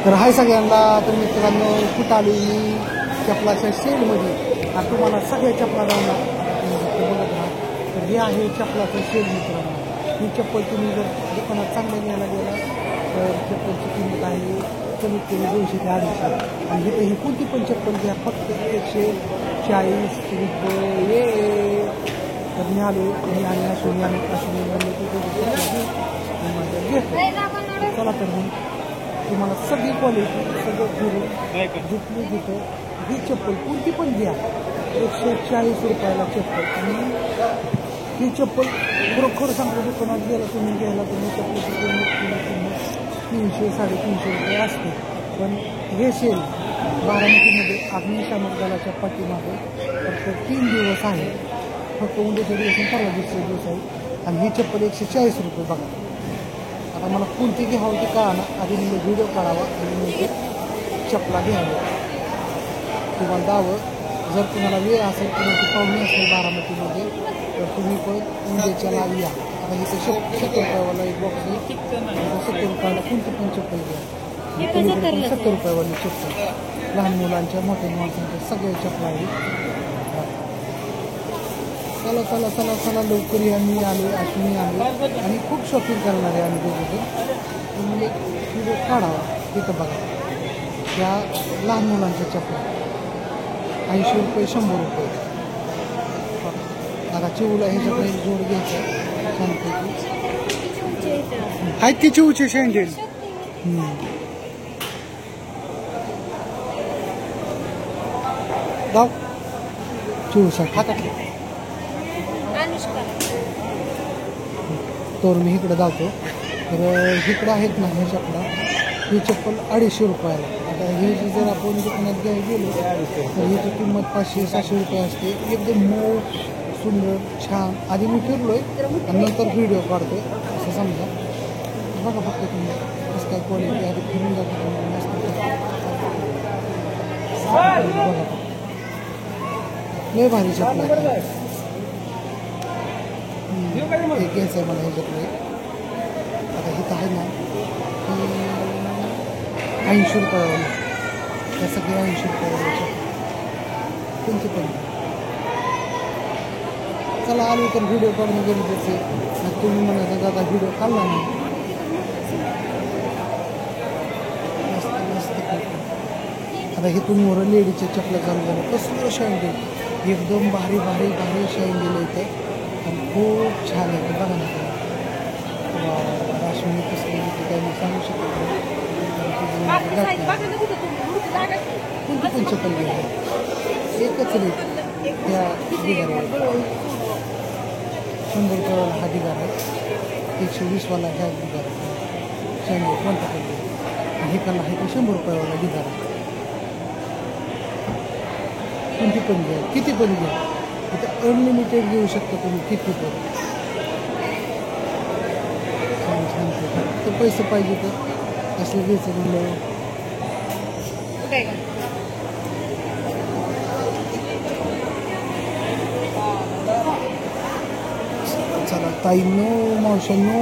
तर हाय सगळ्यांना. तर मित्रांनो कुठं आलो मी चपलाच्या शेडमध्ये. आता तुम्हाला सगळ्या चपला जाऊन बघत राहा. तर हे आहे चपलाचं शेड मित्रांनो. ही चप्पल तुम्ही जर दुकानात चांगल्या घ्यायला गेला तर चप्पलची किंमत आहे कमीत कमी 200 ते 250. आणि इथं ही कोणती पण चप्पल घ्या फक्त 140 रुपये. तर मी आलो मी आणि अश्विनी आणि चला तर मग तुम्हाला सगळी क्वालिटी सगळं फिरून जिथली जिथं ही चप्पल कोणती पण घ्या 140 रुपयाला चप्पल. आणि ही चप्पल खरोखर सांगतो दुकानात गेला तुम्ही घ्यायला तुम्ही चप्पलची किंमत 300 350 रुपये असते. पण हे सेल बारामतीमध्ये अग्निशामक दलाच्या पाठीमागे फक्त 3 दिवस आहे. फक्त उद्याच्या दिवस आणि परवा दिवसाचे दिवस आहे. आणि ही चप्पल 140 रुपये बघा. आता मला कोणती घ्यावं ते कळा आधी मी व्हिडिओ काढावा आणि नंतर चपला घ्यावं तुम्हाला द्यावं. जर तुम्हाला वेळ असेल कुणाची पाहुणे असेल बारामतीमध्ये तर तुम्ही पण उद्याच्या या. आता इथं 70 रुपयावाला एक बॉक्स आहे. 70 रुपयाला कोणती पण चप्पल घ्या. 70 रुपयावाली चप्पल लहान मुलांच्या मोठ्या माणसांच्या सगळ्या चपला आहेत. चला चला चला चला लवकर या. मी आलो अश्विनी आलो आणि खूप शॉपिंग करणार आहे आम्ही दोघं. तुम्ही एक व्हिडिओ काढावा तिथं बघा. त्या लहान मुलांच्या चपला 80 रुपये 100 रुपये. आता चिवला ह्याच्याकडे एक जोड घ्यायचा छानपैकी आहेत की चिवचे सँडल. जाऊ चिवसाठी हातात तर मी इकडं जातो. तर इकडं आहेत ना हे चपला. ही चप्पल 250 रुपयाला. आता हे जर आपण दुकानात घ्यायला गेलो तर ह्याची किंमत 500-600 रुपये असते. एकदम मऊ सुंदर छान. आधी मी फिरलोय आणि नंतर व्हिडिओ काढतोय असं समजा. बघा फक्त तुम्ही कसं काय क्वालिटी आधी फिरून जातो मस्त बघा. लय भारी चपला हे घ्यायचं आहे मला ह्याच्यातलं. आता इथं आहे ना 80 रुपयावाली. त्या सगळ्या 80 रुपयावाली कोणती पण. चला आलो तर व्हिडिओ काढणं गरजेचं आहे. तुम्ही म्हणायचं दादा व्हिडिओ काढला नाही. मस्त मस्त. आता हे तुम्ही वर लेडीच्या चपला चालू झालं कसलं शाईन देईल. एकदम भारी भारी भारी शाईन दिलं इथं आणि खूप छान आहे. बघा ना अश्विनी कसली होती काही मी सांगू शकत नाही. कोणती पण चप्पल घ्या एकच रेट त्या दिगाऱ्यावर 100 रुपयावाला हा दिगार आहे. 120वाला ह्या दिगार आहे. शंभर कोणता पण हे कला आहे ते 100 रुपयावाला दिगार आहे. कोणती पण घ्या किती पण घ्या. इथं अनलिमिटेड घेऊ शकता तुम्ही किती पण. छान छान तर पैसे पाहिजे तर असं घ्यायचं म्हणलं. चला ताईंनो मावशांनो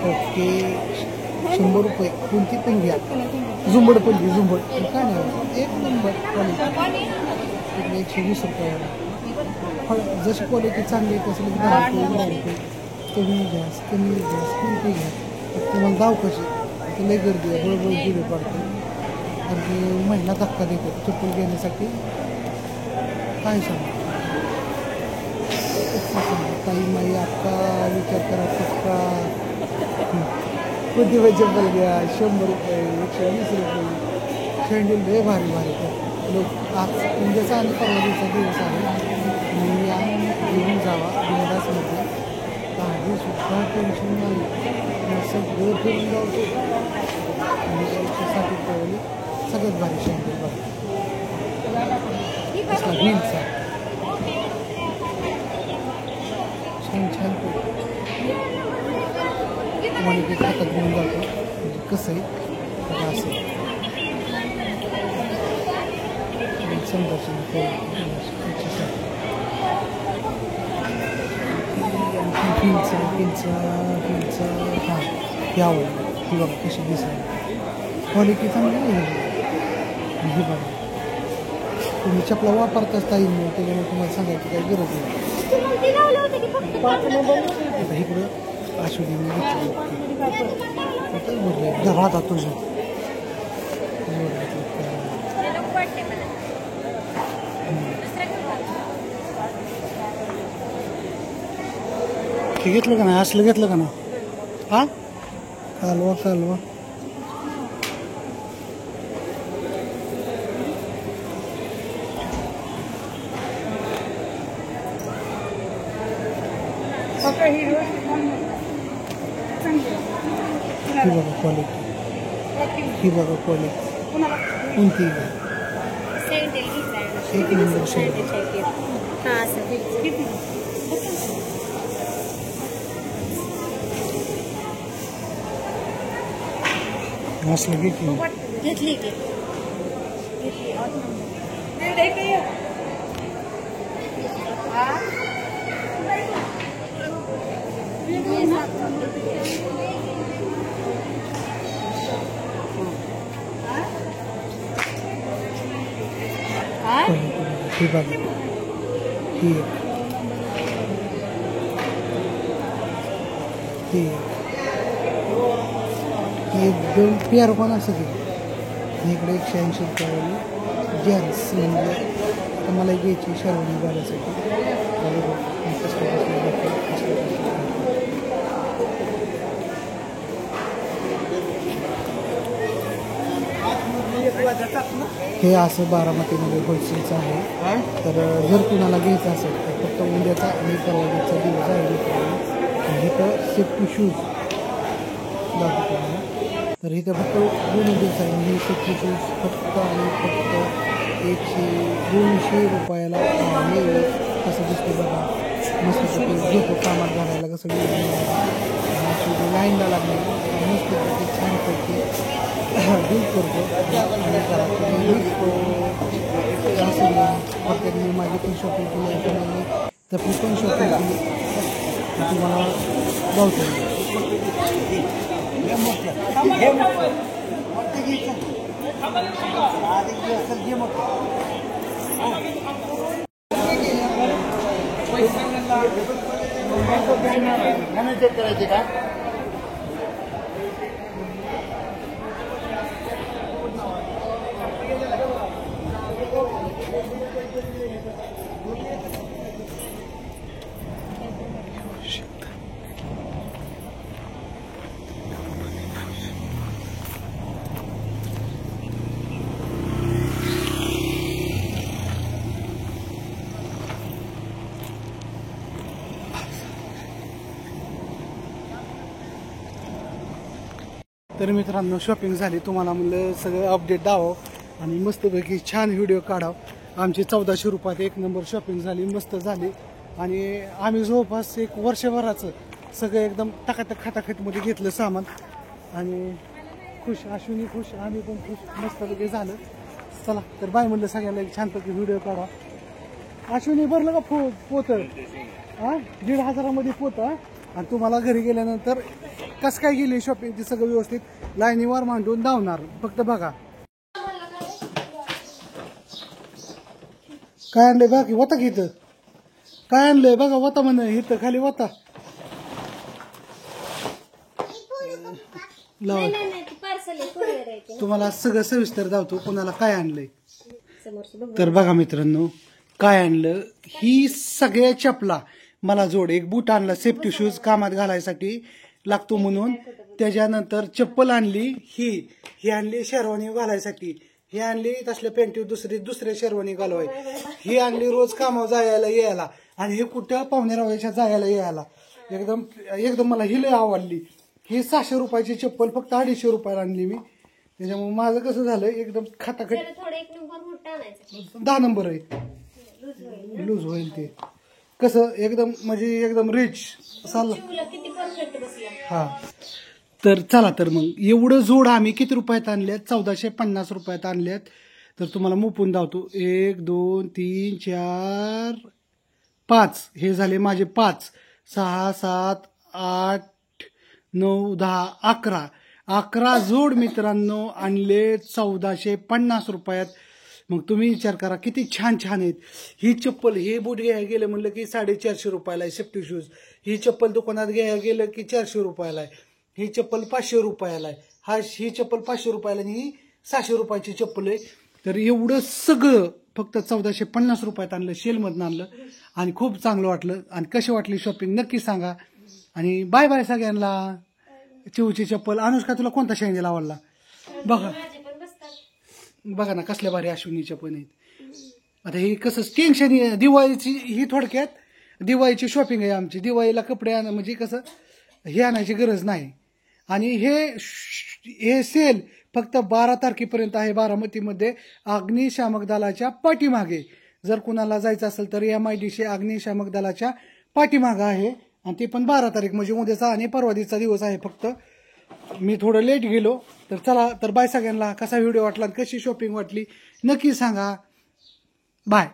ओके 100 रुपये कोणती पण घ्या. झुंबड पण घे झुंबड काय नाही एक नंबर क्वालिटी. इकडे 120 रुपये. जशी क्वालिटी चांगली आहे तसं 10 रुपये कमी घ्या कमी घ्या कोणती घ्या. तुम्हाला दाव कशी ते लय गर्दी आहे. बरोबर व्हिडिओ काढतो आणि महिला धक्का देतो चप्पल घेण्यासाठी. काय सांगा काही माई आत्ता विचार करा पक्का कोणती पण चप्पल घ्या 100 रुपये 120 रुपये. सँडल लय भारी भारी लोक आज उद्याचा आणि परवा दिवसाचा दिवस आहे. मी या घेऊन जावा बिंदासमध्ये काही सुद्धा टेन्शन नाही. सगळं फिरून जाऊ. आणि 160 रुपयावाली सगळ्यात भारी सँडल बघा कसला हिलचा छान छान. तुम्हाला ते हातात घेऊन जातो म्हणजे कसं आहे असं संदर्शन फिलचा हां यावं ती बघा कशी दिसणार. क्वालिटी चांगली आहे हे बघा. तुम्ही चपला वापरताच ताई त्याच्यामुळे तुम्हाला सांगायची काही गरज नाही. आता इकडं आशुदीने घेतली राहता तुझं हे घेतलं का नाही असलं घेतलं का नाही हा कालवा कालवा ही बघा क्वालिटी ही बघा क्वालिटी कोणती एक नंबर असलं घेतली ही बघा ही एकदम प्यार पण असं की इकडे 180 रुपयावाली जेंट्स म्हणजे आता मला घ्यायची शेरवानी घालायसाठी हे असं बारामतीमध्ये होलसेलचं आहे. तर जर कुणाला घ्यायचं असेल तर फक्त उद्याचा आणि परवाचा दिवस आहे इथं सेफ्टी शूज दाखवतो मला. तर इथं फक्त 2 दिवस आहे म्हणजे सेफ्टी शूज फक्त आणि फक्त 200 रुपयाला आहे. कसं दिसतं बघा मस्त घेतो कामात घालायला कसं लाईनला लागले मस्त छानपैकी डील करतो आणि मी माझी पण शॉपिंग केली तर मी पण शॉपिंग केली तुम्हाला जाऊतो. करायचे का तर मित्रांनो शॉपिंग झाली. तुम्हाला म्हणलं सगळं अपडेट द्यावं आणि मस्तपैकी छान व्हिडिओ काढावं. आमची 1400 रुपयात एक नंबर शॉपिंग झाली मस्त झाली आणि आम्ही जवळपास एक वर्षभराचं सगळं एकदम टाकाटक खटाखटमध्ये घेतलं सामान आणि खुश अश्विनी खुश आम्ही पण खुश मस्तपैकी झालं. चला तर बाय म्हणलं सगळ्यांना एक छानपैकी व्हिडिओ काढा. अश्विनी भरलं का पोतं 1,500 पोतं आणि तुम्हाला घरी गेल्यानंतर कसं काय गेली शॉपिंग ती सगळं व्यवस्थित लाईनीवर मांडून धावणार. फक्त बघा काय आणलंय बाकी वता की इथं काय आणलंय बघा वता म्हण इथं खाली वता तुम्हाला सगळं सविस्तर धावतो कोणाला काय आणलंय. तर बघा मित्रांनो काय आणलं ही सगळ्या चपला मला जोड एक बूट आणला सेफ्टी शूज कामात घालायसाठी लागतो म्हणून. त्याच्यानंतर चप्पल आणली ही आणली शेरवानी घालायसाठी. ही आणली तसल्या पॅन्टी दुसऱ्या शेरवानी घालवाय. ही आणली रोज कामावर जायला यायला आणि हे कुठं पाहुणेरावळ्याच्या जायला यायला एकदम मला ही लय आवडली. ही 600 रुपयाची चप्पल फक्त 250 रुपयाला आणली मी. त्याच्यामुळे माझं कसं झालं एकदम खटाखट 10 नंबर आहे लूज होईल ते कसं एकदम म्हणजे एकदम रिच हा. तर चला तर मग एवढं जोड आम्ही किती रुपयात आणल्यात 1450 रुपयात आणल्यात. तर तुम्हाला मोपून धावतो 1 2 3 4 5 हे झाले माझे 5 6 7 8 9 10 11 11 जोड मित्रांनो आणले 1450 रुपयात. मग तुम्ही विचार करा किती छान छान आहेत. ही चप्पल हे बूट घ्यायला गेलं म्हणलं की 450 रुपयाला आहे सेफ्टी शूज. ही चप्पल दुकानात घ्यायला गेलं की 400 रुपयाला आहे. ही चप्पल 500 रुपयाला आहे. ही चप्पल 500 रुपयाला आणि ही 600 रुपयाची चप्पल आहे. तर एवढं सगळं फक्त 1450 रुपयात आणलं, सेलमधून आणलं आणि खूप चांगलं वाटलं. आणि कशी वाटली शॉपिंग नक्की सांगा. आणि बाय बाय सगळ्यांना. चिवची चप्पल अनुष्का तुला कोणता शेंगेला आवडला बघा. बघा ना कसल्या भारी अश्विनीच्या पण आहेत. आता हे कसं टेन्शन दिवाळीची ही थोडक्यात दिवाळीची शॉपिंग आहे आमची. दिवाळीला कपडे म्हणजे कसं हे आणायची गरज नाही. आणि हे सेल फक्त 12 तारखेपर्यंत आहे बारामतीमध्ये अग्निशामक दलाच्या पाठीमागे. जर कुणाला जायचं असेल तर MIDC अग्निशामक दलाच्या पाठीमागे आहे. आणि ते पण 12 तारीख म्हणजे उद्याचा आणि परवादीचा दिवस आहे फक्त. मी थोडं लेट गेलो. तर चला तर बाय सगळ्यांना. कसा व्हिडिओ वाटला कशी शॉपिंग वाटली नक्की सांगा. बाय.